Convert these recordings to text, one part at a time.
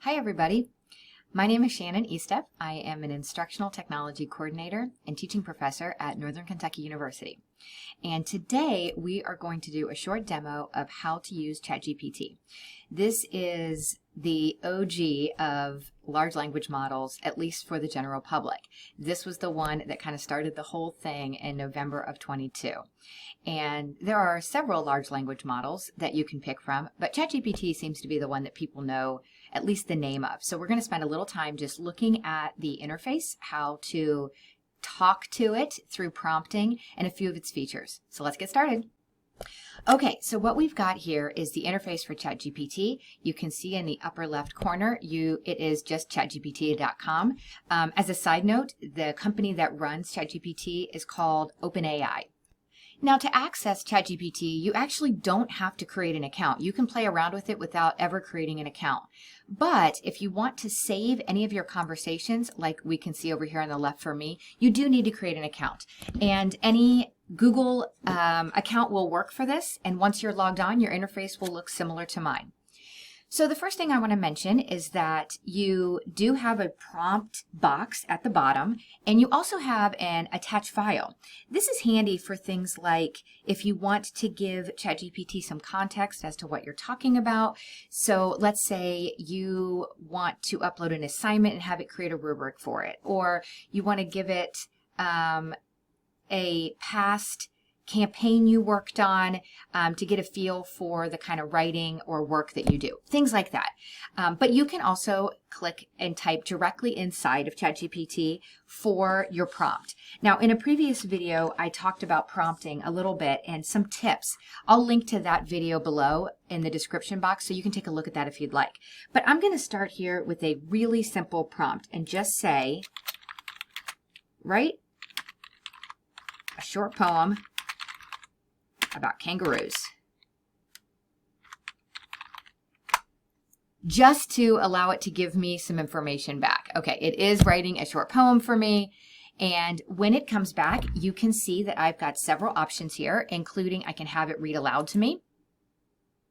Hi everybody, my name is Shannon Estep. I am an Instructional Technology Coordinator and Teaching Professor at Northern Kentucky University. And today we are going to do a short demo of how to use ChatGPT. This is the OG of large language models, at least for the general public. This was the one that kind of started the whole thing in November of 22. And there are several large language models that you can pick from, but ChatGPT seems to be the one that people know at least the name of. So we're going to spend a little time just looking at the interface, how to talk to it through prompting, and a few of its features. So let's get started. Okay, so what we've got here is the interface for ChatGPT. You can see in the upper left corner, it is just chatgpt.com. As a side note, the company that runs ChatGPT is called OpenAI. Now, to access ChatGPT, you actually don't have to create an account. You can play around with it without ever creating an account. But if you want to save any of your conversations, like we can see over here on the left for me, you do need to create an account. And any Google account will work for this. And once you're logged on, your interface will look similar to mine. So the first thing I want to mention is that you do have a prompt box at the bottom, and you also have an attached file. This is handy for things like if you want to give ChatGPT some context as to what you're talking about. So let's say you want to upload an assignment and have it create a rubric for it, or you want to give it a past campaign you worked on to get a feel for the kind of writing or work that you do, things like that. But you can also click and type directly inside of ChatGPT for your prompt. Now, in a previous video, I talked about prompting a little bit and some tips. I'll link to that video below in the description box so you can take a look at that if you'd like. But I'm going to start here with a really simple prompt and just say, write a short poem about kangaroos, just to allow it to give me some information back. Okay, it is writing a short poem for me, and when it comes back, you can see that I've got several options here, including I can have it read aloud to me.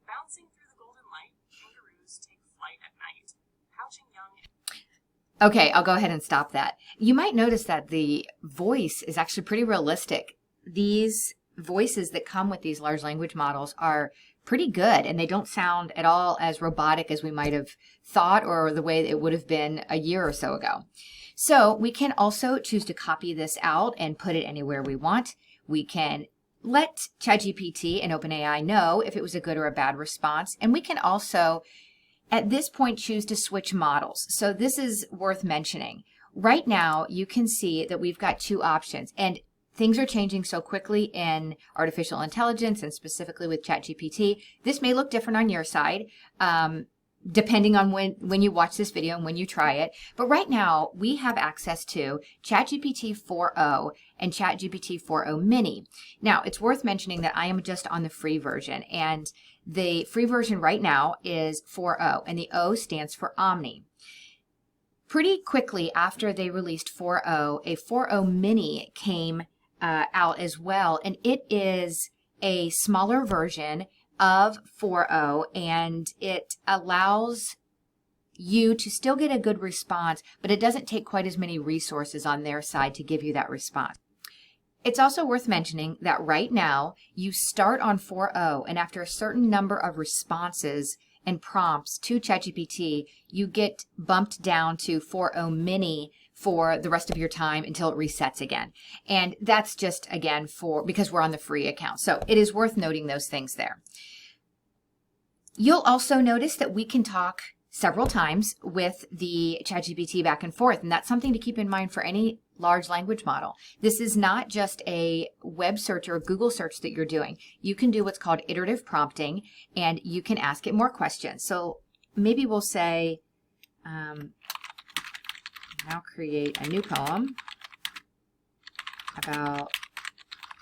Bouncing through the golden light, kangaroos take flight at night, pouching young. Okay, I'll go ahead and stop that. You might notice that the voice is actually pretty realistic. These voices that come with these large language models are pretty good, and they don't sound at all as robotic as we might have thought or the way it would have been a year or so ago. So we can also choose to copy this out and put it anywhere we want. We can let ChatGPT and OpenAI know if it was a good or a bad response, and we can also at this point choose to switch models. So this is worth mentioning. Right now you can see that we've got two options, and things are changing so quickly in artificial intelligence and specifically with ChatGPT. This may look different on your side, depending on when you watch this video and when you try it. But right now, we have access to ChatGPT 4.0 and ChatGPT 4.0 Mini. Now, it's worth mentioning that I am just on the free version, and the free version right now is 4.0, and the O stands for Omni. Pretty quickly after they released 4.0, a 4.0 Mini came out as well, and it is a smaller version of 4.0, and it allows you to still get a good response, but it doesn't take quite as many resources on their side to give you that response. It's also worth mentioning that right now you start on 4.0, and after a certain number of responses and prompts to ChatGPT, you get bumped down to 4.0 Mini for the rest of your time until it resets again. And that's just, again, because we're on the free account. So it is worth noting those things there. You'll also notice that we can talk several times with the ChatGPT back and forth, and that's something to keep in mind for any large language model. This is not just a web search or a Google search that you're doing. You can do what's called iterative prompting, and you can ask it more questions. So maybe we'll say, now create a new poem about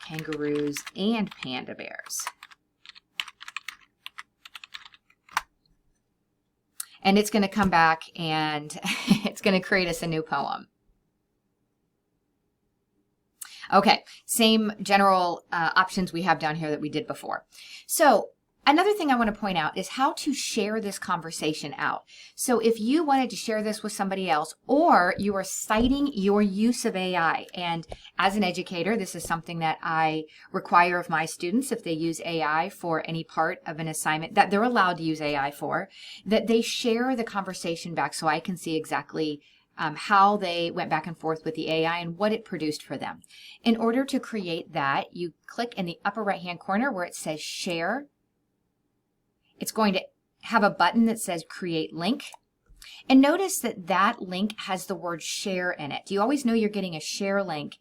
kangaroos and panda bears. And it's going to come back and it's going to create us a new poem. Okay, same general options we have down here that we did before. So Another thing I want to point out is how to share this conversation out. So if you wanted to share this with somebody else, or you are citing your use of AI, and as an educator, this is something that I require of my students if they use AI for any part of an assignment that they're allowed to use AI for, that they share the conversation back so I can see exactly how they went back and forth with the AI and what it produced for them. In order to create that, you click in the upper right-hand corner where it says Share. It's going to have a button that says Create Link. And notice that that link has the word share in it. You always know you're getting a share link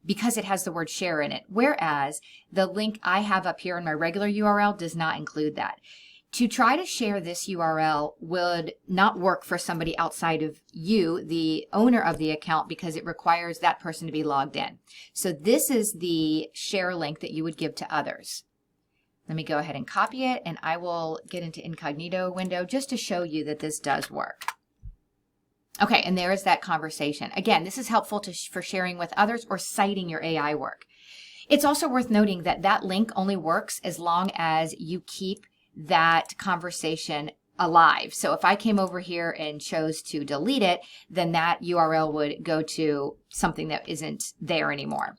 because it has the word share in it, whereas the link I have up here in my regular URL does not include that. To try to share this URL would not work for somebody outside of you, the owner of the account, because it requires that person to be logged in. So this is the share link that you would give to others. Let me go ahead and copy it, and I will get into incognito window just to show you that this does work. Okay, and there is that conversation. Again, this is helpful for sharing with others or citing your AI work. It's also worth noting that that link only works as long as you keep that conversation alive. So if I came over here and chose to delete it, then that URL would go to something that isn't there anymore.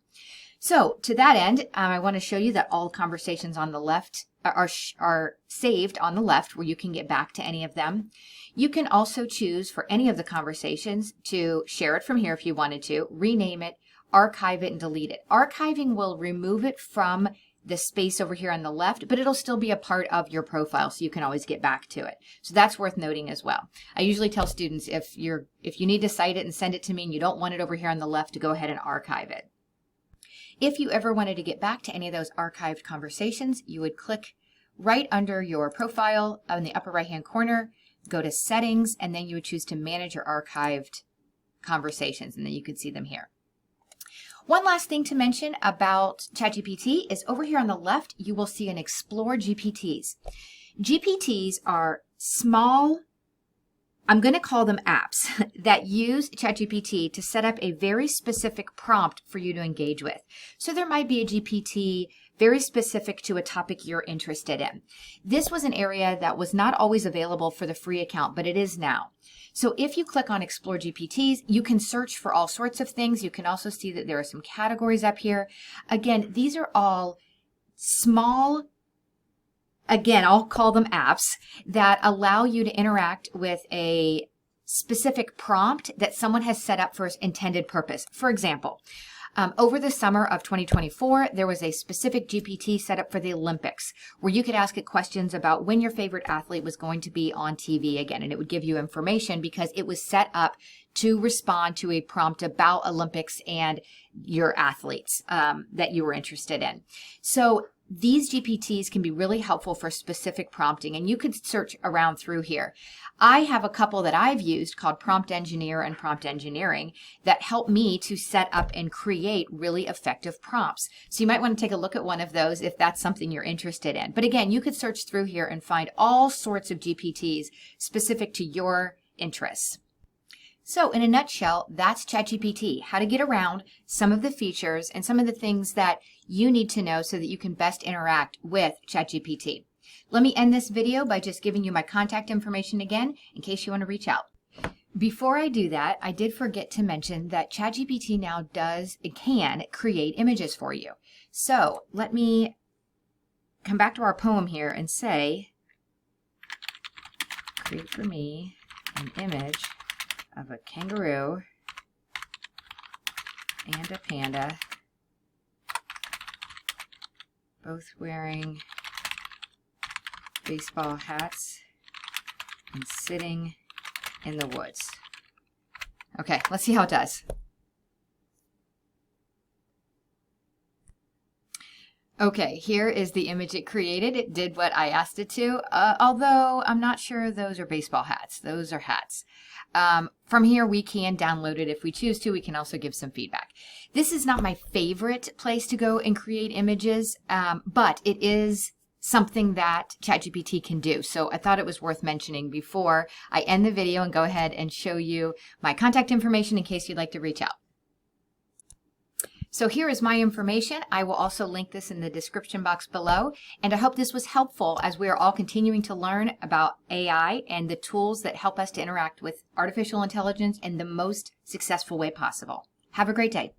So to that end, I want to show you that all conversations on the left are saved on the left, where you can get back to any of them. You can also choose for any of the conversations to share it from here if you wanted to, rename it, archive it, and delete it. Archiving will remove it from the space over here on the left, but it'll still be a part of your profile, so you can always get back to it. So that's worth noting as well. I usually tell students if you need to cite it and send it to me and you don't want it over here on the left, to go ahead and archive it. If you ever wanted to get back to any of those archived conversations, you would click right under your profile in the upper right-hand corner, go to Settings, and then you would choose to manage your archived conversations, and then you can see them here. One last thing to mention about ChatGPT is over here on the left, you will see an Explore GPTs. GPTs are small, I'm going to call them apps, that use ChatGPT to set up a very specific prompt for you to engage with. So there might be a GPT very specific to a topic you're interested in. This was an area that was not always available for the free account, but it is now. So if you click on Explore GPTs, you can search for all sorts of things. You can also see that there are some categories up here. Again, these are all small, again, I'll call them apps that allow you to interact with a specific prompt that someone has set up for its intended purpose. For example, over the summer of 2024, there was a specific GPT set up for the Olympics where you could ask it questions about when your favorite athlete was going to be on TV again, and it would give you information because it was set up to respond to a prompt about Olympics and your athletes that you were interested in. So these GPTs can be really helpful for specific prompting, and you could search around through here. I have a couple that I've used called Prompt Engineer and Prompt Engineering that help me to set up and create really effective prompts. So you might want to take a look at one of those if that's something you're interested in. But again, you could search through here and find all sorts of GPTs specific to your interests. So in a nutshell, that's ChatGPT, how to get around some of the features and some of the things that you need to know so that you can best interact with ChatGPT. Let me end this video by just giving you my contact information again in case you want to reach out. Before I do that, I did forget to mention that ChatGPT now can create images for you. So let me come back to our poem here and say, create for me an image of a kangaroo and a panda, both wearing baseball hats and sitting in the woods. Okay, let's see how it does. Okay, here is the image it created. It did what I asked it to, although I'm not sure those are baseball hats. Those are hats. From here, we can download it if we choose to. We can also give some feedback. This is not my favorite place to go and create images, but it is something that ChatGPT can do. So I thought it was worth mentioning before I end the video and go ahead and show you my contact information in case you'd like to reach out. So here is my information. I will also link this in the description box below. And I hope this was helpful as we are all continuing to learn about AI and the tools that help us to interact with artificial intelligence in the most successful way possible. Have a great day.